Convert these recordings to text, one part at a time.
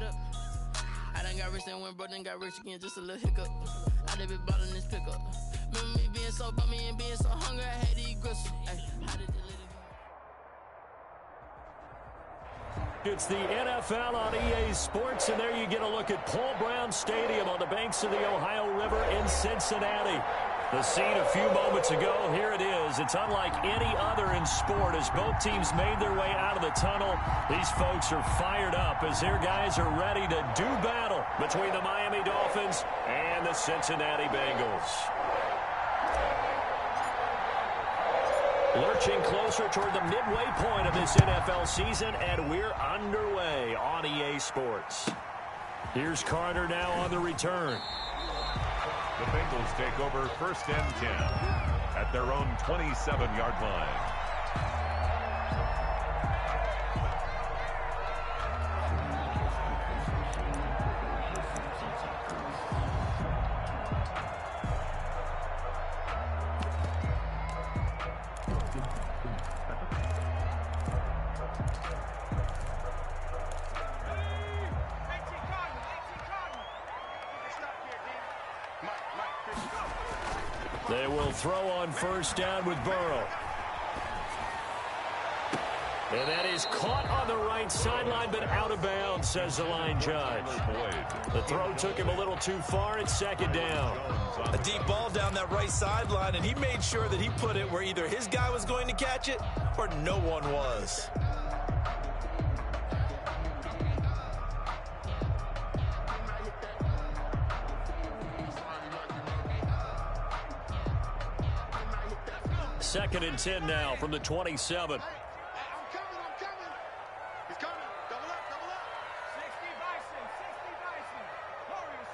get up. I done got rich and went broke, then got rich again, just a little hiccup. I done been ballin' this pickup. Remember me being so bummy and being so hungry, I had to eat gristle. Ay, how did you let it go? It's the NFL on EA Sports, and there you get a look at Paul Brown Stadium on the banks of the Ohio River in Cincinnati. The scene a few moments ago, here it is. It's unlike any other in sport as both teams made their way out of the tunnel. These folks are fired up as their guys are ready to do battle between the Miami Dolphins and the Cincinnati Bengals. Lurching closer toward the midway point of this NFL season, and we're underway on EA Sports. Here's Carter now on the return. The Bengals take over 1st and 10 at their own 27-yard line. They will throw on 1st down with Burrow. And that is caught on the right sideline, but out of bounds, says the line judge. The throw took him a little too far. It's 2nd down. A deep ball down that right sideline, and he made sure that he put it where either his guy was going to catch it or no one was. Second and 10 now from the 27. I'm coming. He's coming. Double up. 60 Bison. Warriors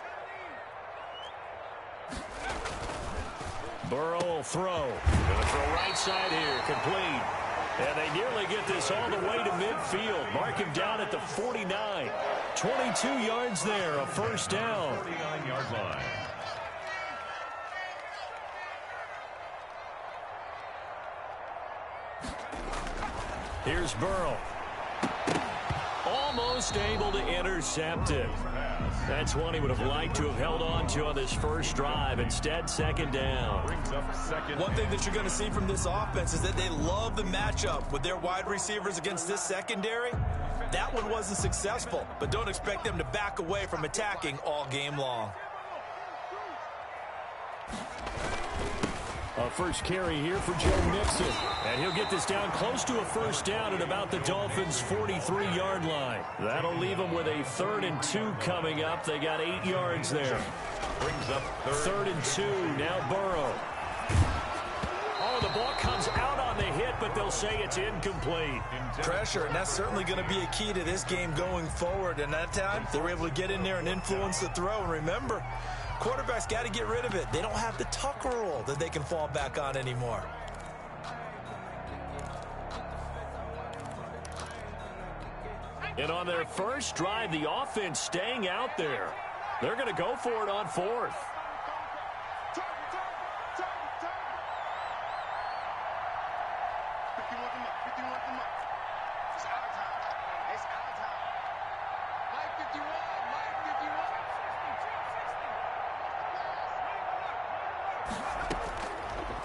70. Burrow will throw. Gonna throw right side here. Complete. And they nearly get this all the way to midfield. Mark him down at the 49. 22 yards there. A 1st down. 49-yard line. Here's Burrow. Almost able to intercept it. That's one he would have liked to have held on to on this first drive. Instead, 2nd down. One thing that you're going to see from this offense is that they love the matchup with their wide receivers against this secondary. That one wasn't successful, but don't expect them to back away from attacking all game long. A first carry here for Joe Mixon. And he'll get this down close to a 1st down at about the Dolphins' 43-yard line. That'll leave them with a 3rd and 2 coming up. They got 8 yards there. Brings up 3rd and 2. Now Burrow. Oh, the ball comes out on the hit, but they'll say it's incomplete. Pressure, and that's certainly going to be a key to this game going forward. And that time, they were able to get in there and influence the throw. And remember, quarterbacks got to get rid of it. They don't have the Tucker rule that they can fall back on anymore. And on their first drive, the offense staying out there. They're going to go for it on 4th.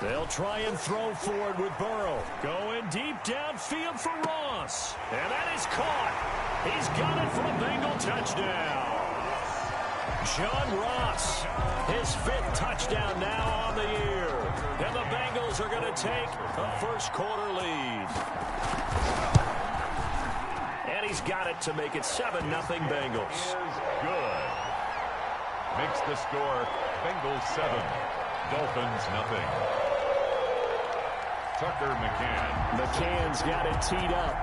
They'll try and throw forward with Burrow. Going deep downfield for Ross. And that is caught. He's got it for a Bengal touchdown. John Ross, his 5th touchdown now on the year. And the Bengals are going to take a first-quarter lead. And he's got it to make it 7-0 Bengals. Good. Makes the score Bengals 7, Dolphins 0. Tucker McCann. McCann's got it teed up.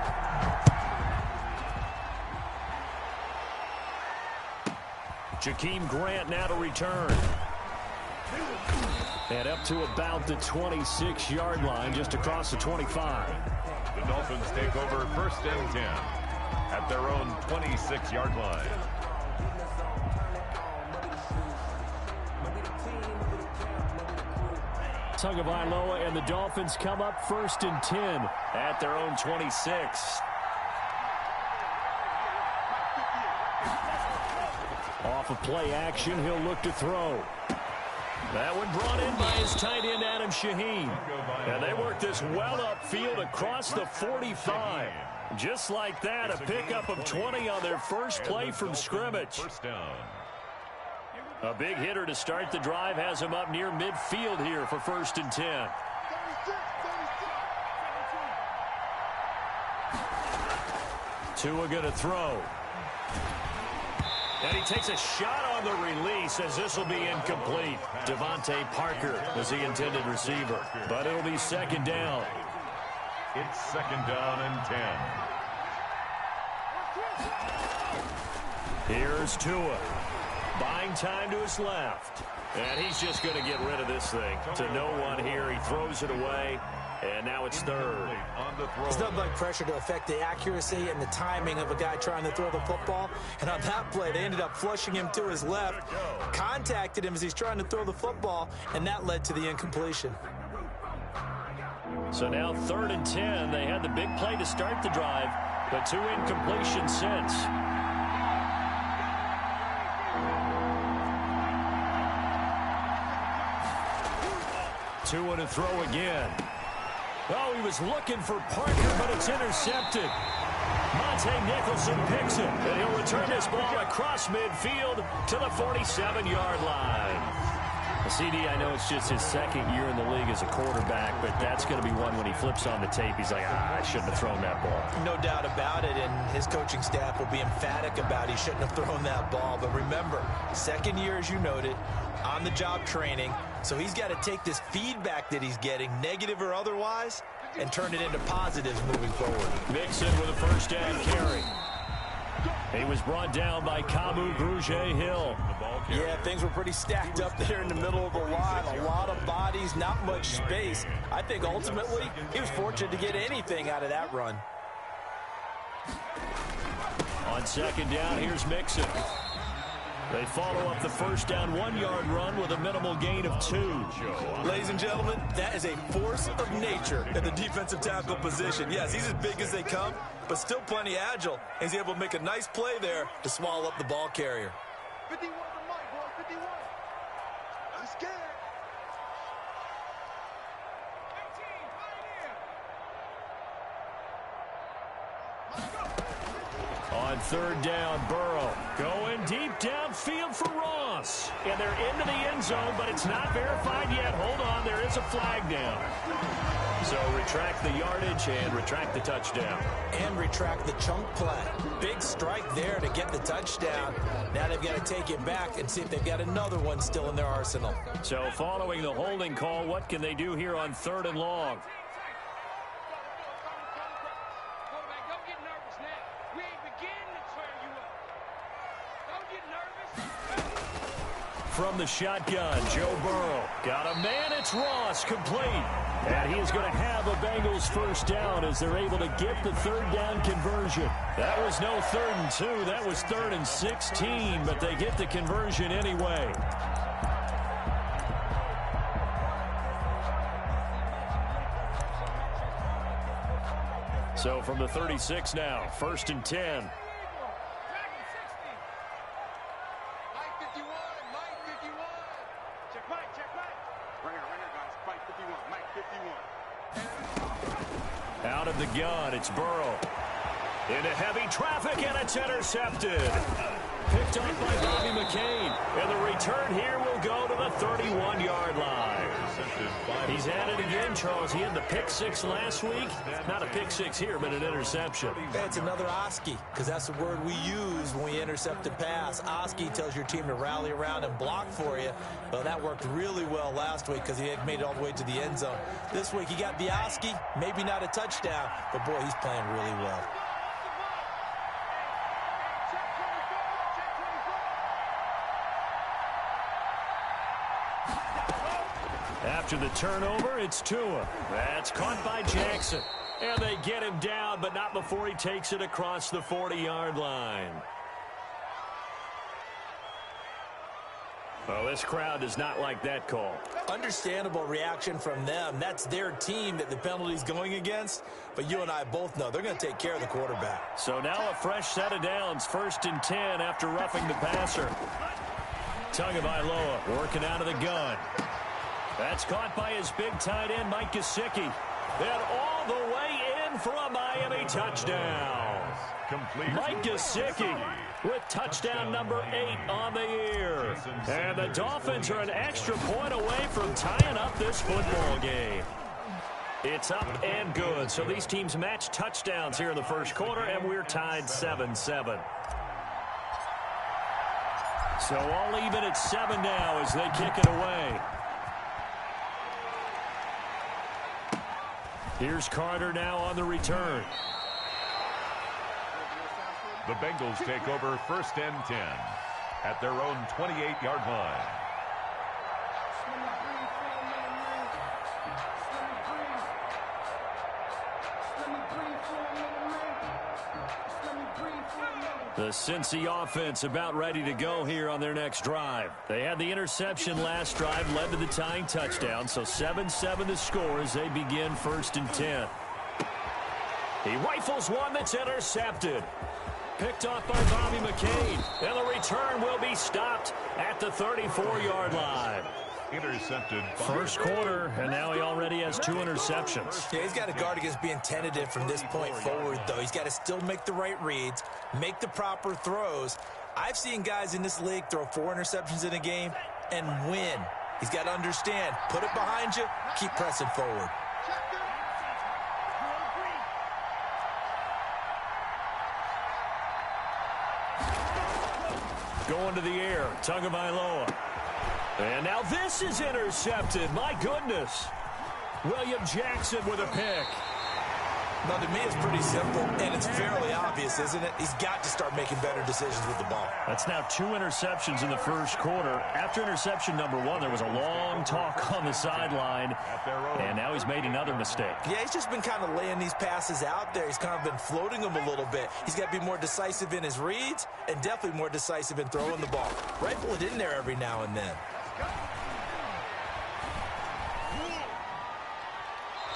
Jakeem Grant now to return. And up to about the 26-yard line, just across the 25. The Dolphins take over 1st and 10 at their own 26-yard line. Tagovailoa and the Dolphins come up 1st and 10 at their own 26. Off of play action, he'll look to throw. That one brought in by his tight end, Adam Shaheen. And they work this well upfield across the 45. Just like that, a pickup of 20 on their first play from scrimmage. First down. A big hitter to start the drive has him up near midfield here for 1st and 10. Tua going to throw. And he takes a shot on the release as this will be incomplete. Devontae Parker was the intended receiver. But it'll be 2nd down. It's 2nd down and 10. Here's Tua. Buying time to his left. And he's just going to get rid of this thing. To no one here. He throws it away. And now it's 3rd. There's nothing like pressure to affect the accuracy and the timing of a guy trying to throw the football. And on that play, they ended up flushing him to his left, contacted him as he's trying to throw the football, and that led to the incompletion. So now 3rd and 10. They had the big play to start the drive, but 2 incompletions since. Tua to throw again. Oh, he was looking for Parker, but it's intercepted. Monte Nicholson picks it, and he'll return this ball across midfield to the 47-yard line. CD, I know it's just his 2nd year in the league as a quarterback, but that's going to be one when he flips on the tape. He's like, I shouldn't have thrown that ball. No doubt about it, and his coaching staff will be emphatic about he shouldn't have thrown that ball. But remember, 2nd year, as you noted, on-the-job training, so he's got to take this feedback that he's getting, negative or otherwise, and turn it into positives moving forward. Mixon with a 1st down carry. He was brought down by Kamu Grugier-Hill. Yeah, things were pretty stacked up there in the middle of the line. A lot of bodies, not much space. I think ultimately he was fortunate to get anything out of that run. On 2nd down, here's Mixon. They follow up the 1st down 1-yard run with a minimal gain of 2. Ladies and gentlemen, that is a force of nature at the defensive tackle position. Yes, he's as big as they come, but still plenty agile. He's able to make a nice play there to swallow up the ball carrier. 51 to Mike, boy, 51. I'm scared. 18, On 3rd down, Burrow going deep downfield for Ross. And they're into the end zone, but it's not verified yet. Hold on, there is a flag down. So retract the yardage and retract the touchdown. And retract the chunk play. Big strike there to get the touchdown. Now they've got to take it back and see if they've got another one still in their arsenal. So following the holding call, what can they do here on 3rd and long? Quarterback, don't get nervous now. We ain't beginning to tear you up. Don't get nervous. From the shotgun, Joe Burrow. Got a man, it's Ross, complete. And he is going to have a Bengals 1st down as they're able to get the 3rd down conversion. That was no 3rd and 2, that was 3rd and 16, but they get the conversion anyway. So from the 36 now, 1st and 10. Out of the gun, it's Burrow. Into heavy traffic, and it's intercepted. Picked up by Bobby McCain. And the return here will go to the 31-yard line. He's at it again, Charles. He had the pick 6 last week. Not a pick 6 here, but an interception. It's another Oski, because that's the word we use when we intercept a pass. Oski tells your team to rally around and block for you. Well, that worked really well last week because he had made it all the way to the end zone. This week, he got the Oski, maybe not a touchdown, but boy, he's playing really well. After the turnover, it's Tua. That's caught by Jackson. And they get him down, but not before he takes it across the 40-yard line. Well, this crowd does not like that call. Understandable reaction from them. That's their team that the penalty's going against. But you and I both know they're going to take care of the quarterback. So now a fresh set of downs. 1st and 10 after roughing the passer. Tagovailoa working out of the gun. That's caught by his big tight end, Mike Gesicki. And all the way in for a Miami touchdown. Mike Gesicki with touchdown number 8 on the year. And the Dolphins are an extra point away from tying up this football game. It's up and good. So these teams match touchdowns here in the first quarter, and we're tied 7-7. So all even at 7 now as they kick it away. Here's Carter now on the return. The Bengals take over 1st and 10 at their own 28-yard line. The Cincy offense about ready to go here on their next drive. They had the interception last drive, led to the tying touchdown, so 7-7 the score as they begin 1st and 10. He rifles one that's intercepted. Picked off by Bobby McCain, and the return will be stopped at the 34-yard line. Intercepted. First quarter, and now he already has 2 interceptions. Yeah, he's got to guard against being tentative from this point forward, though. He's got to still make the right reads, make the proper throws. I've seen guys in this league throw 4 interceptions in a game and win. He's got to understand, put it behind you, keep pressing forward. Going to the air, Tagovailoa. And now this is intercepted. My goodness. William Jackson with a pick. Now, to me, it's pretty simple, and it's fairly obvious, isn't it? He's got to start making better decisions with the ball. That's now 2 interceptions in the first quarter. After interception number 1, there was a long talk on the sideline, and now he's made another mistake. Yeah, he's just been kind of laying these passes out there. He's kind of been floating them a little bit. He's got to be more decisive in his reads and definitely more decisive in throwing the ball. Rifle it in there every now and then.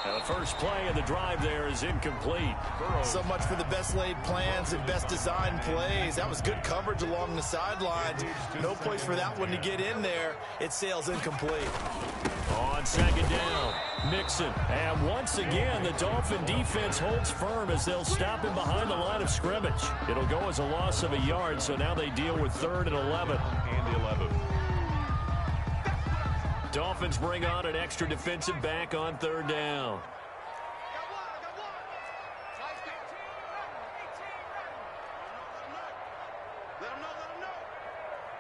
Now the first play of the drive there is incomplete. So much for the best laid plans and best designed plays. That was good coverage along the sidelines. No place for that one to get in there. It sails incomplete. On 2nd down, Mixon. And once again, the Dolphin defense holds firm as they'll stop him behind the line of scrimmage. It'll go as a loss of a yard, so now they deal with 3rd and 11. And 11. Dolphins bring on an extra defensive back on 3rd down.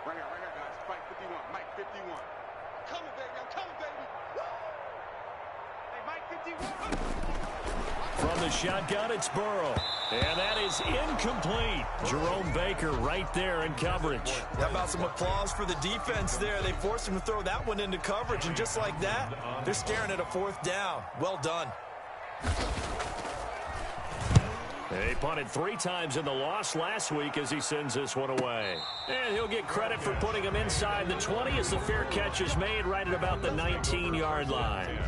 Right here, guys. Fight 51. Mike 51. Coming, baby. I'm coming, baby. Hey, Mike 51. From the shotgun, it's Burrow. And that is incomplete. Jerome Baker right there in coverage. How about some applause for the defense there? They forced him to throw that one into coverage, and just like that, they're staring at a 4th down. Well done. He punted 3 times in the loss last week as he sends this one away. And he'll get credit for putting him inside the 20 as the fair catch is made right at about the 19-yard line.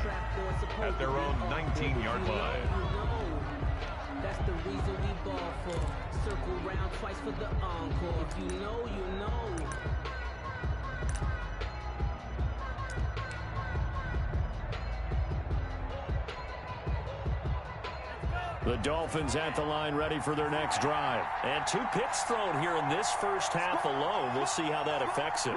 At their own 19-yard line. That's the reason we ball for. Circle round twice for the encore. If you know, you know. The Dolphins at the line ready for their next drive. And 2 picks thrown here in this first half alone. We'll see how that affects it.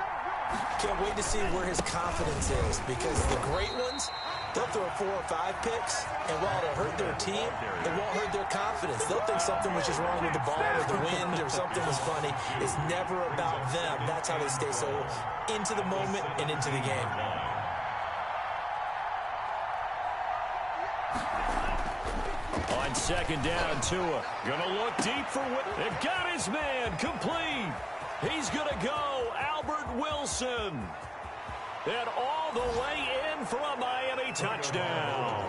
Can't wait to see where his confidence is, because the great ones, they'll throw 4 or 5 picks, and while it'll hurt their team, it won't hurt their confidence. They'll think something was just wrong with the ball or the wind or something was funny. It's never about them. That's how they stay so into the moment and into the game. On 2nd down, Tua gonna look deep for They've got his man complete. He's gonna go Albert Wilson. And all the way in for a Miami touchdown.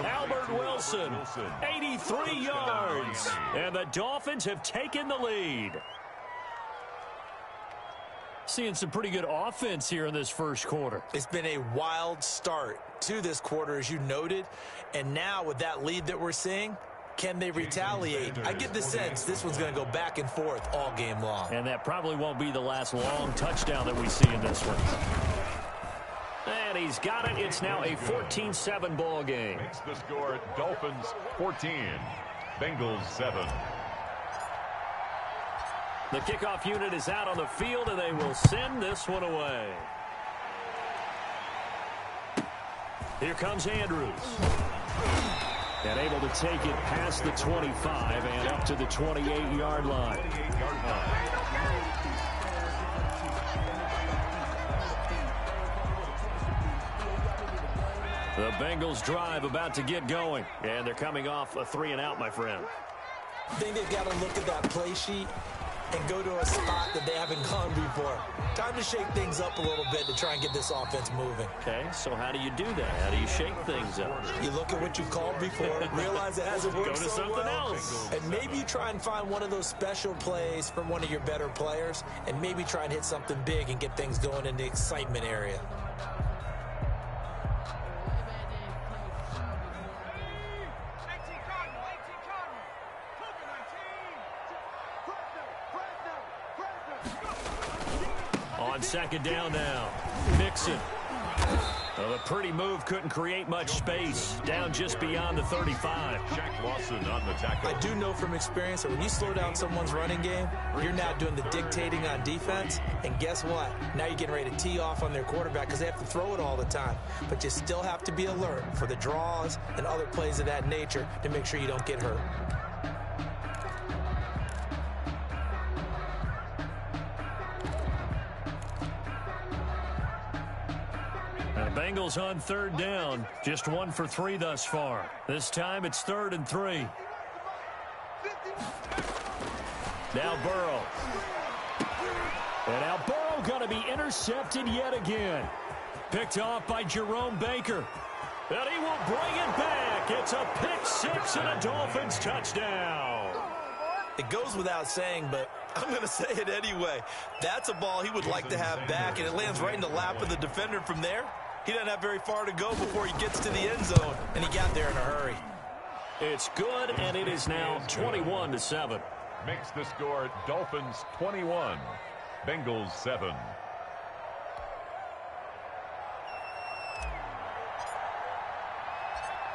Albert Wilson, 83 yards. And the Dolphins have taken the lead. Seeing some pretty good offense here in this first quarter. It's been a wild start to this quarter, as you noted. And now with that lead that we're seeing, can they retaliate? I get the sense this one's going to go back and forth all game long. And that probably won't be the last long touchdown that we see in this one. And he's got it. It's now a 14-7 ball game. Makes the score Dolphins 14, Bengals 7. The kickoff unit is out on the field, and they will send this one away. Here comes Andrews. And able to take it past the 25 and up to the 28-yard line. The Bengals drive about to get going. And they're coming off a 3-and-out, my friend. I think they've got to look at that play sheet and go to a spot that they haven't gone before. Time to shake things up a little bit to try and get this offense moving. Okay, so how do you do that? How do you shake things up? You look at what you called before, realize it hasn't worked Go to so something well, else. and maybe you try and find one of those special plays from one of your better players, and maybe try and hit something big and get things going in the excitement area. On second down now, Mixon. Well, a pretty move, couldn't create much space. Down just beyond the 35. Jack Lawson on the tackle. I do know from experience that when you slow down someone's running game, you're now doing the dictating on defense. And guess what? Now you're getting ready to tee off on their quarterback because they have to throw it all the time. But you still have to be alert for the draws and other plays of that nature to make sure you don't get hurt. Bengals on third down. Just 1 for 3 thus far. This time it's 3rd and 3. Now Burrow. And now Burrow going to be intercepted yet again. Picked off by Jerome Baker. And he will bring it back. It's a pick 6 and a Dolphins touchdown. It goes without saying, but I'm going to say it anyway. That's a ball he would like to have back, and it lands right in the lap of the defender from there. He doesn't have very far to go before he gets to the end zone, and he got there in a hurry. It's good, and it is now 21-7. Makes the score Dolphins 21, Bengals 7.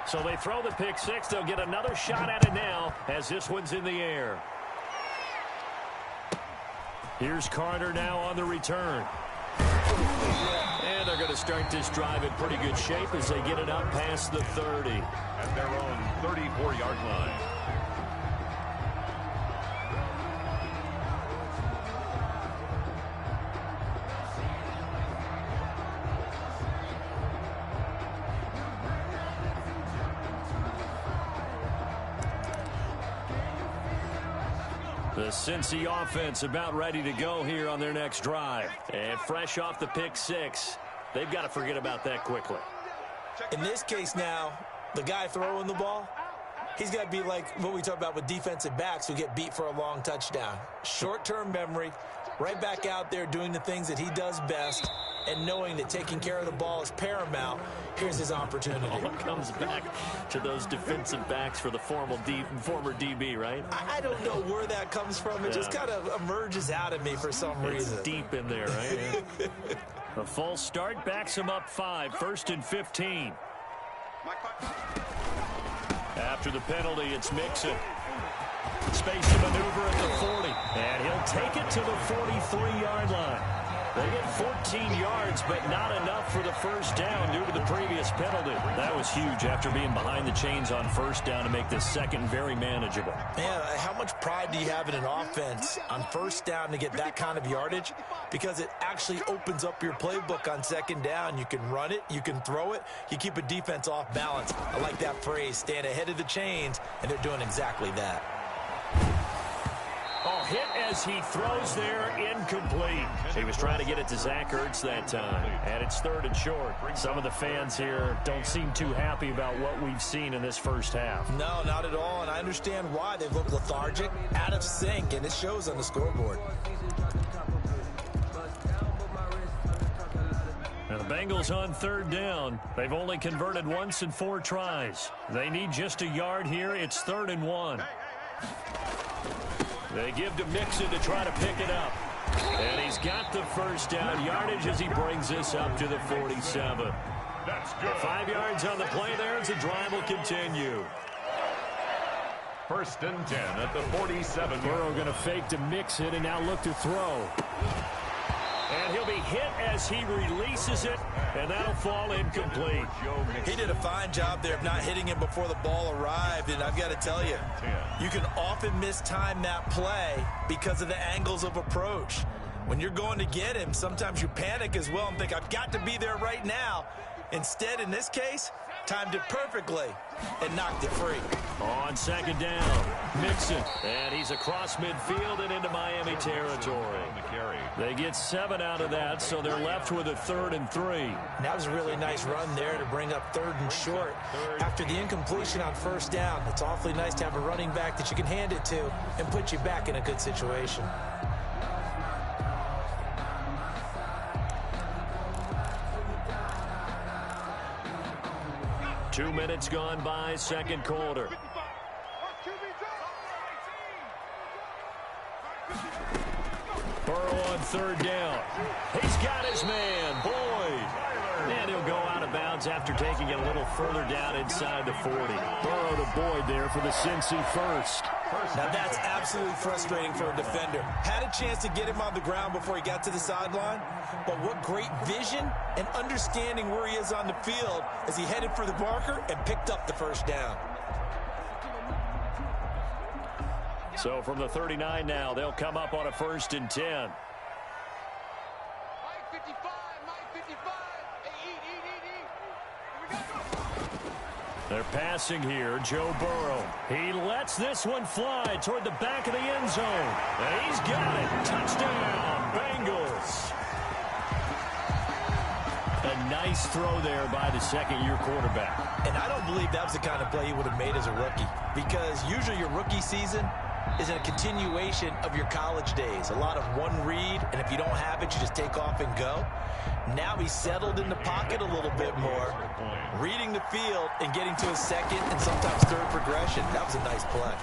So they throw the pick 6. They'll get another shot at it now as this one's in the air. Here's Carter now on the return. And they're going to start this drive in pretty good shape as they get it up past the 30. At their own 34-yard line. The Cincy offense about ready to go here on their next drive. And fresh off the pick 6, they've got to forget about that quickly. In this case now, the guy throwing the ball, he's got to be like what we talk about with defensive backs who get beat for a long touchdown. Short-term memory, right back out there doing the things that he does best, and knowing that taking care of the ball is paramount. Here's his opportunity. All comes back to those defensive backs for the former DB, right? I don't know where that comes from. It just kind of emerges out of me for some reason. It's deep in there, right? A false start backs him up 5, 1st and 15. After the penalty, it's Mixon. Space to maneuver at the 40. And he'll take it to the 43-yard line. They get 14 yards, but not enough for the first down due to the previous penalty. That was huge after being behind the chains on first down to make this second very manageable. Man, how much pride do you have in an offense on first down to get that kind of yardage? Because it actually opens up your playbook on second down. You can run it, you can throw it, you keep a defense off balance. I like that phrase, stand ahead of the chains, and they're doing exactly that. Oh, hit as he throws there, incomplete. He was trying to get it to Zach Ertz that time, and it's 3rd and short. Some of the fans here don't seem too happy about what we've seen in this first half. No, not at all, and I understand why. They've looked lethargic, out of sync, and it shows on the scoreboard. The Bengals on third down. They've only converted once in 4 tries. They need just a yard here. It's 3rd and 1. They give to Mixon to try to pick it up. And he's got the first down yardage as he brings this up to the 47. That's good. 5 yards on the play there as the drive will continue. 1st and 10 at the 47. Burrow going to fake to Mixon and now look to throw. And he'll be hit as he releases it, and that'll fall incomplete. He did a fine job there of not hitting him before the ball arrived, and I've got to tell you, you can often mistime that play because of the angles of approach. When you're going to get him, sometimes you panic as well and think, I've got to be there right now. Instead, in this case, timed it perfectly and knocked it free. On 2nd down, Mixon, and he's across midfield and into Miami territory. They get 7 out of that, so they're left with a 3rd and 3. That was a really nice run there to bring up 3rd and short. After the incompletion on 1st down, it's awfully nice to have a running back that you can hand it to and put you back in a good situation. Two minutes gone by, 2nd quarter. Burrow on 3rd down. He's got his man, Boyd. And he'll go out of bounds after taking it a little further down inside the 40. Burrow to Boyd there for the Cincy first. Now that's absolutely frustrating for a defender. Had a chance to get him on the ground before he got to the sideline, but what great vision and understanding where he is on the field as he headed for the marker and picked up the 1st down. So from the 39 now, they'll come up on a 1st and 10. Mike 55, Mike 55. Hey, eat. Here we go. They're passing here, Joe Burrow. He lets this one fly toward the back of the end zone. And he's got it. Touchdown, Bengals. A nice throw there by the 2nd-year quarterback. And I don't believe that was the kind of play he would have made as a rookie, because usually your rookie season is a continuation of your college days. A lot of one read, and if you don't have it, you just take off and go. Now he's settled in the pocket a little bit more, reading the field and getting to his 2nd and sometimes 3rd progression. That was a nice play.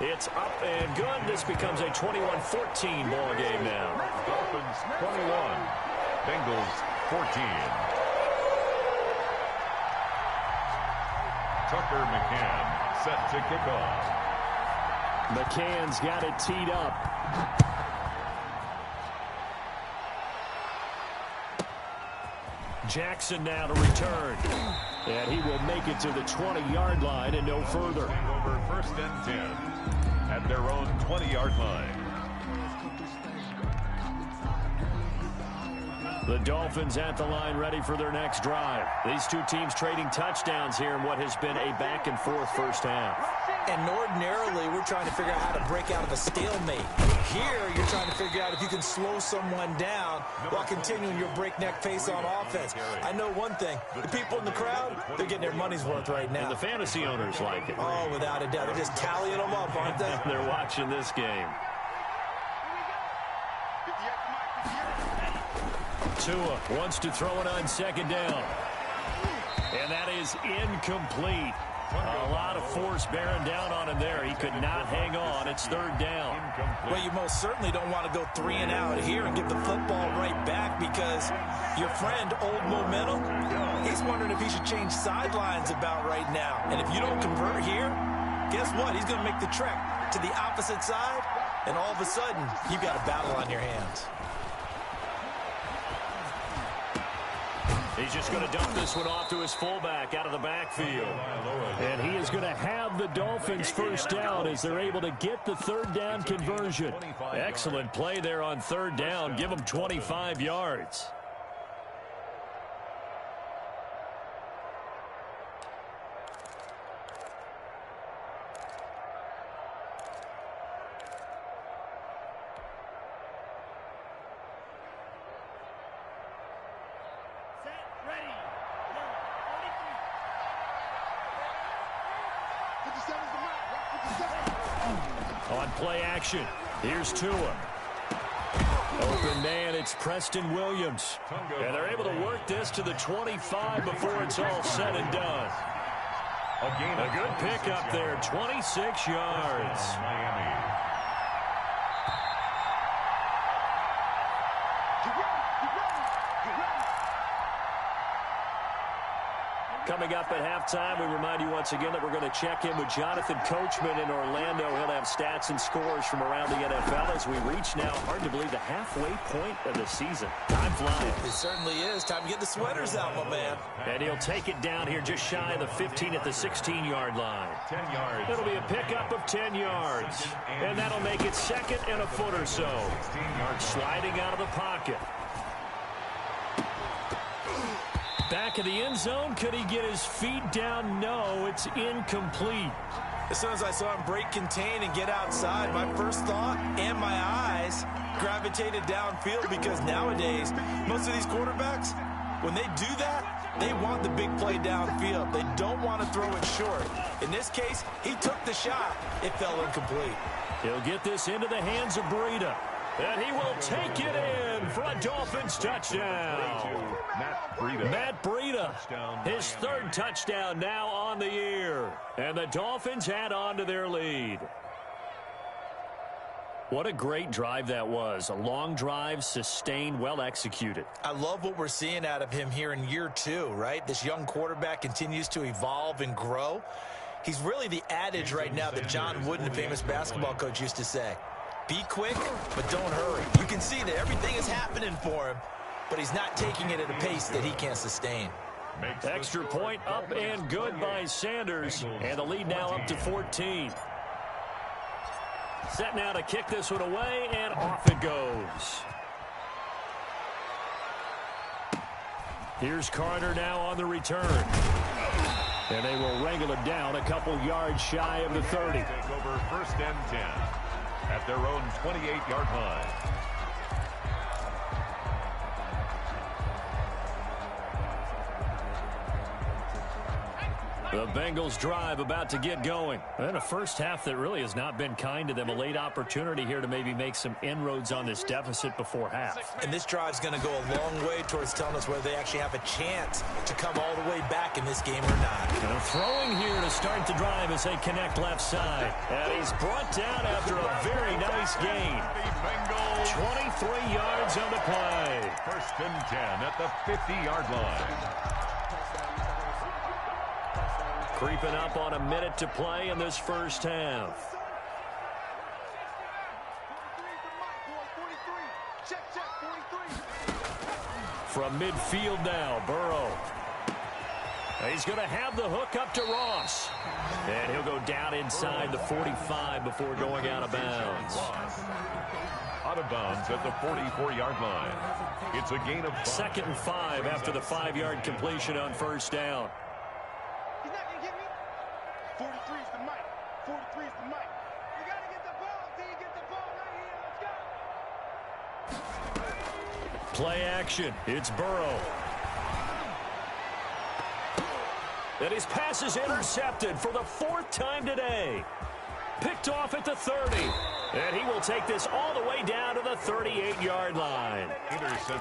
It's up and good. This becomes a 21-14 ball game now. Dolphins 21, Bengals 14. Tucker McCann set to kick off. McCann's got it teed up. Jackson now to return. And he will make it to the 20-yard line and no further. Over 1st and 10 at their own 20-yard line. The Dolphins at the line ready for their next drive. These two teams trading touchdowns here in what has been a back-and-forth 1st half. And ordinarily, we're trying to figure out how to break out of a stalemate. Here, you're trying to figure out if you can slow someone down while continuing your breakneck pace on offense. I know one thing. The people in the crowd, they're getting their money's worth right now. And the fantasy owners like it. Oh, without a doubt. They're just tallying them up, aren't they? They're watching this game. Tua wants to throw it on 2nd down. And that is incomplete. A lot of force bearing down on him there. He could not hang on. It's 3rd down. Well, you most certainly don't want to go 3 and out here and give the football right back, because your friend, Old Momentum, he's wondering if he should change sidelines about right now. And if you don't convert here, guess what? He's going to make the trek to the opposite side, and all of a sudden, you've got a battle on your hands. He's just going to dump this one off to his fullback out of the backfield. And he is going to have the Dolphins 1st down as they're able to get the 3rd down conversion. Excellent play there on 3rd down. Give them 25 yards. On play action, here's Tua. Open man, it's Preston Williams. And they're able to work this to the 25 before it's all said and done. A good pickup there, 26 yards. Miami. Coming up at halftime, we remind you once again that we're going to check in with Jonathan Coachman in Orlando. He'll have stats and scores from around the NFL as we reach now, hard to believe, the halfway point of the season. Time flying. It certainly is. Time to get the sweaters out, my man. And he'll take it down here just shy of the 15 at the 16-yard line. 10 yards. It'll be a pickup of 10 yards. And that'll make it second and a foot or so. Sliding out of the pocket. Back of the end zone. Could he get his feet down? No, it's incomplete. As soon as I saw him break contain and get outside, my first thought and my eyes gravitated downfield, because nowadays, most of these quarterbacks, when they do that, they want the big play downfield. They don't want to throw it short. In this case, he took the shot. It fell incomplete. He'll get this into the hands of Breida. And he will take it in for a Dolphins touchdown. Matt Breida, his third touchdown now on the year. And the Dolphins add on to their lead. What a great drive that was. A long drive, sustained, well executed. I love what we're seeing out of him here in year 2, right? This young quarterback continues to evolve and grow. He's really the adage right now that John Wooden, the famous basketball coach, used to say. Be quick, but don't hurry. You can see that everything is happening for him, but he's not taking it at a pace that he can't sustain. Extra point up and good by Sanders. And the lead now up to 14. Set now to kick this one away, and off it goes. Here's Carter now on the return. And they will wrangle it down a couple yards shy of the 30. Take over first and 10 at their own 28-yard line. The Bengals drive about to get going. And a first half that really has not been kind to them. A late opportunity here to maybe make some inroads on this deficit before half. And this drive's going to go a long way towards telling us whether they actually have a chance to come all the way back in this game or not. And throwing here to start the drive as they connect left side. And he's brought down after a very nice gain. 23 yards on the play. First and 10 at the 50-yard line. Creeping up on a minute to play in this first half. From midfield now, Burrow. He's going to have the hook up to Ross. And he'll go down inside the 45 before going out of bounds. Out of bounds at the 44-yard line. It's a gain of 5. Second and 5 after the 5-yard completion on first down. 43 is the mic. 43 is the mic. You got to get the ball. Till you get the ball right here. Let's go. Play action. It's Burrow. And his pass is intercepted for the 4th time today. Picked off at the 30. And he will take this all the way down to the 38-yard line.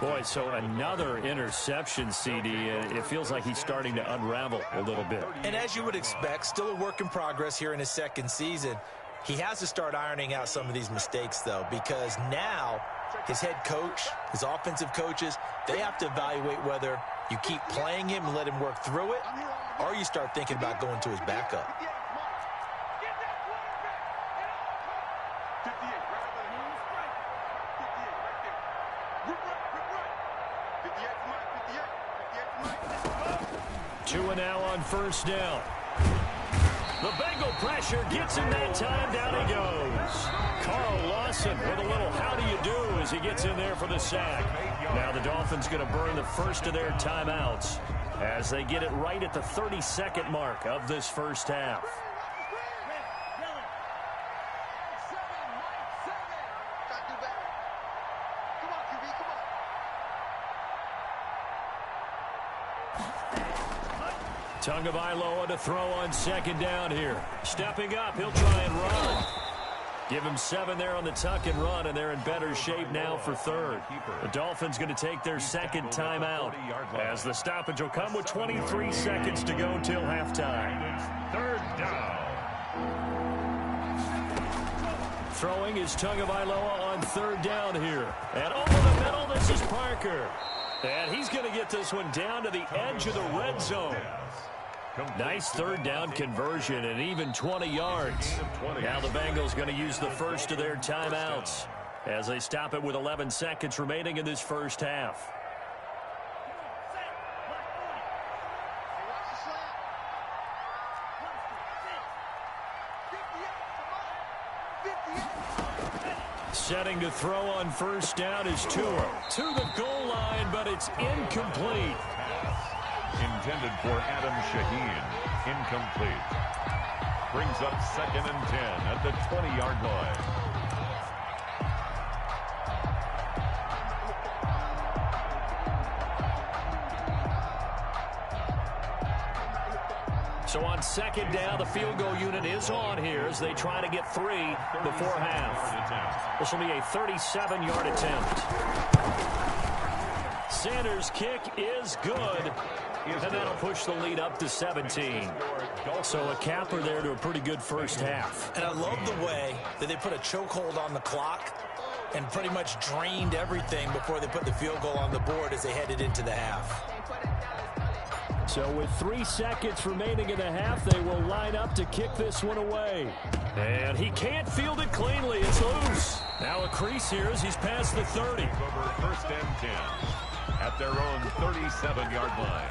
Boy, so another interception, CD. It feels like he's starting to unravel a little bit. And as you would expect, still a work in progress here in his second season. He has to start ironing out some of these mistakes, though, because now his head coach, his offensive coaches, they have to evaluate whether you keep playing him and let him work through it, or you start thinking about going to his backup. Two and now on first down. The Bengal pressure gets him that time. Down he goes. Carl Lawson with a little how do you do as he gets in there for the sack. Now the Dolphins going to burn the first of their timeouts as they get it right at the 32nd mark of this first half. Tagovailoa to throw on second down here. Stepping up, he'll try and run. Give him 7 there on the tuck and run, and they're in better shape now for third. The Dolphins going to take their second timeout as the stoppage will come with 23 seconds to go till halftime. Third down. Throwing is Tagovailoa on third down here. And over the middle, this is Parker. And he's going to get this one down to the edge of the red zone. Nice third down conversion and even 20 yards. Now the Bengals going to use the first of their timeouts as they stop it with 11 seconds remaining in this first half. Setting to throw on first down is Tua. To the goal line, but it's incomplete. Intended for Adam Shaheen. Incomplete. Brings up 2nd and 10 at the 20-yard line. So on second down, the field goal unit is on here as they try to get 3 before half. This will be a 37-yard attempt. Sanders' kick is good, and that'll push the lead up to 17. So a capper there to a pretty good first half. And I love the way that they put a chokehold on the clock and pretty much drained everything before they put the field goal on the board as they headed into the half. So with 3 seconds remaining in the half, they will line up to kick this one away. And he can't field it cleanly. It's loose. Now a crease here as he's past the 30. Over 1st and 10 at their own 37-yard line.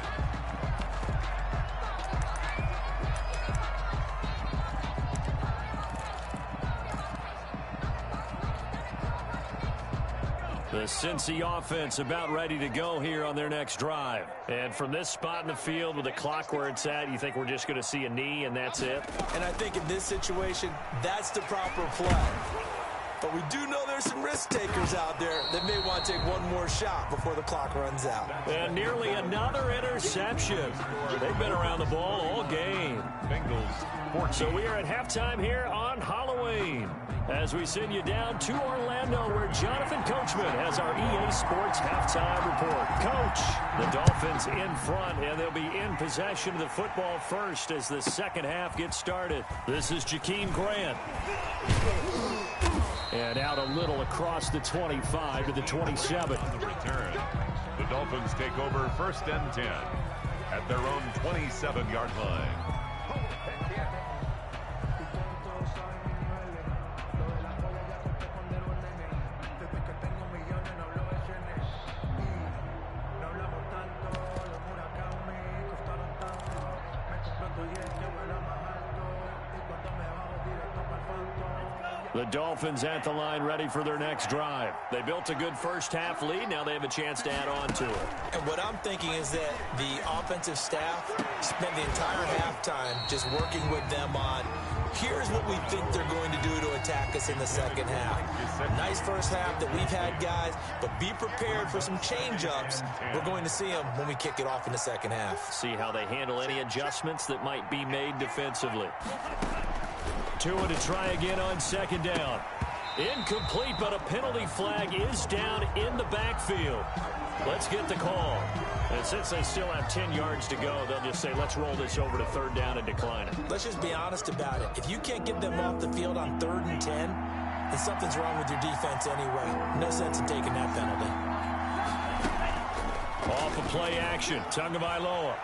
The Cincy offense about ready to go here on their next drive. And from this spot in the field with the clock where it's at, you think we're just going to see a knee and that's it? And I think in this situation, that's the proper play. But we do know there's some risk takers out there that may want to take one more shot before the clock runs out. And nearly another interception. They've been around the ball all game. Bengals. So we are at halftime here on Halloween as we send you down to Orlando where Jonathan Coachman has our EA Sports halftime report. Coach, the Dolphins in front, and they'll be in possession of the football first as the second half gets started. This is Jakeem Grant. And out a little across the 25 to the 27. The return. The Dolphins take over 1st and 10 at their own 27-yard line. The Dolphins at the line ready for their next drive. They built a good first half lead. Now they have a chance to add on to it. And what I'm thinking is that the offensive staff spent the entire halftime just working with them on here's what we think they're going to do to attack us in the second half. Nice first half that we've had, guys, but be prepared for some change-ups. We're going to see them when we kick it off in the second half. See how they handle any adjustments that might be made defensively. Tua to try again on second down. Incomplete, but a penalty flag is down in the backfield. Let's get the call. And since they still have 10 yards to go, they'll just say, let's roll this over to third down and decline it. Let's just be honest about it. If you can't get them off the field on 3rd and 10, then something's wrong with your defense anyway. No sense in taking that penalty. Off of play action, Tagovailoa.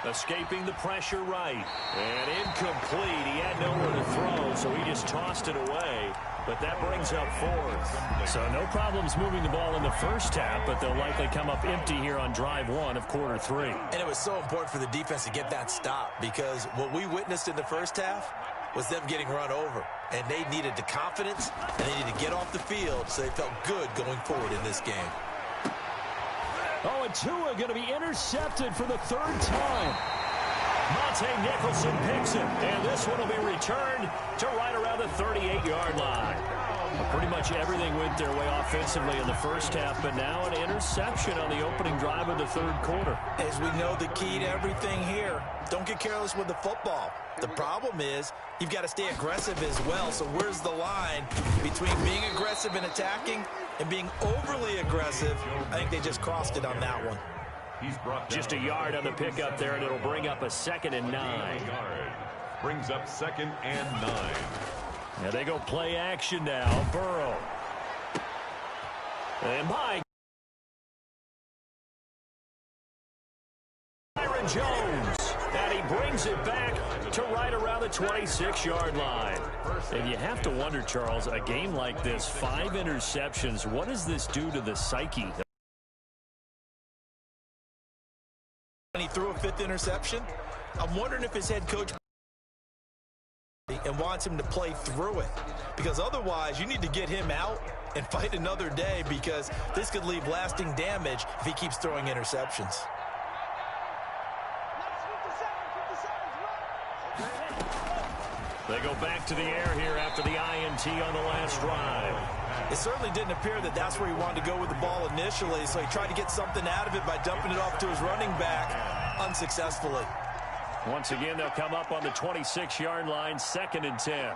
Escaping the pressure right. And incomplete. He had nowhere to throw, so he just tossed it away. But that brings up 4th. So no problems moving the ball in the first half, but they'll likely come up empty here on drive 1 of quarter 3. And it was so important for the defense to get that stop because what we witnessed in the first half was them getting run over. And they needed the confidence, and they needed to get off the field so they felt good going forward in this game. Oh, and Tua going to be intercepted for the 3rd time. Monte Nicholson picks it, and this one will be returned to right around the 38-yard line. Pretty much everything went their way offensively in the first half, but now an interception on the opening drive of the third quarter. As we know, the key to everything here, don't get careless with the football. The problem is you've got to stay aggressive as well. So where's the line between being aggressive and attacking and being overly aggressive? I think they just crossed it on that one. Just a yard on the pickup there, and it'll bring up a 2nd and 9. Brings up 2nd and 9. Now they go play action now. Burrow. And Byron Jones. And he brings it back to right around the 26-yard line. And you have to wonder, Charles, a game like this, 5 interceptions, what does this do to the psyche? When he threw a 5th interception, I'm wondering if his head coach and wants him to play through it, because otherwise you need to get him out and fight another day, because this could leave lasting damage if he keeps throwing interceptions. They go back to the air here after the INT on the last drive. It certainly didn't appear that that's where he wanted to go with the ball initially, so he tried to get something out of it by dumping it off to his running back unsuccessfully. Once again, they'll come up on the 26-yard line, 2nd and 10.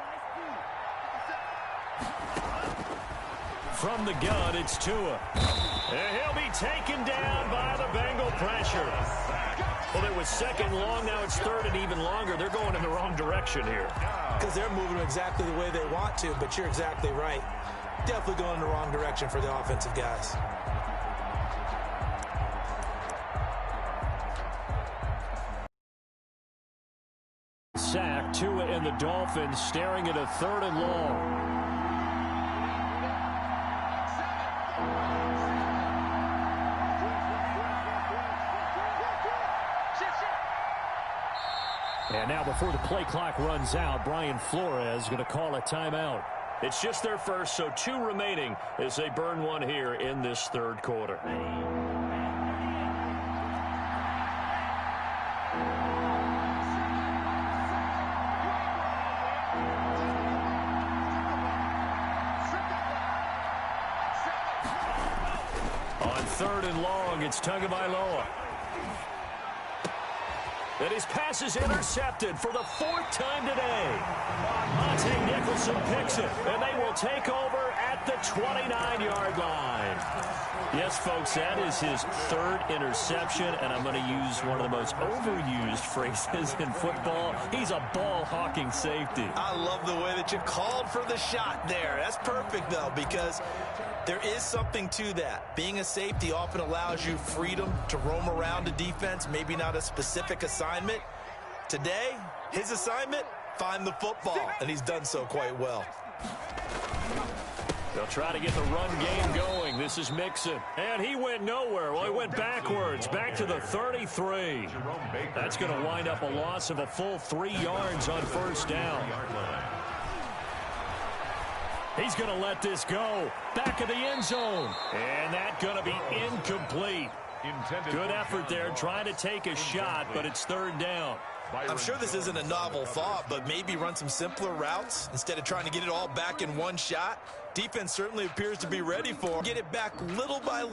From the gun, it's Tua. And he'll be taken down by the Bengal pressure. Well, it was 2nd long, now it's 3rd and even longer. They're going in the wrong direction here. Because they're moving exactly the way they want to, but you're exactly right. Definitely going in the wrong direction for the offensive guys. Sack, Tua and the Dolphins staring at a 3rd and long. And now before the play clock runs out, Brian Flores is going to call a timeout. It's just their first, so 2 remaining as they burn one here in this third quarter. On 3rd and long, it's Tagovailoa. And his pass is intercepted for the 4th time today. Monte Nicholson picks it, and they will take over at the 29-yard line. Yes, folks, that is his 3rd interception, and I'm going to use one of the most overused phrases in football. He's a ball-hawking safety. I love the way that you called for the shot there. That's perfect, though, because there is something to that. Being a safety often allows you freedom to roam around a defense, maybe not a specific assignment. Today, his assignment, find the football, and he's done so quite well. They'll try to get the run game going. This is Mixon, and he went nowhere. Well, he went backwards, back to the 33. That's going to wind up a loss of a full 3 yards on 1st down. He's going to let this go. Back of the end zone. And that's going to be incomplete. Good effort there, trying to take a shot, but it's 3rd down. I'm sure this isn't a novel thought, but maybe run some simpler routes instead of trying to get it all back in one shot. Defense certainly appears to be ready for it. Get it back little by little.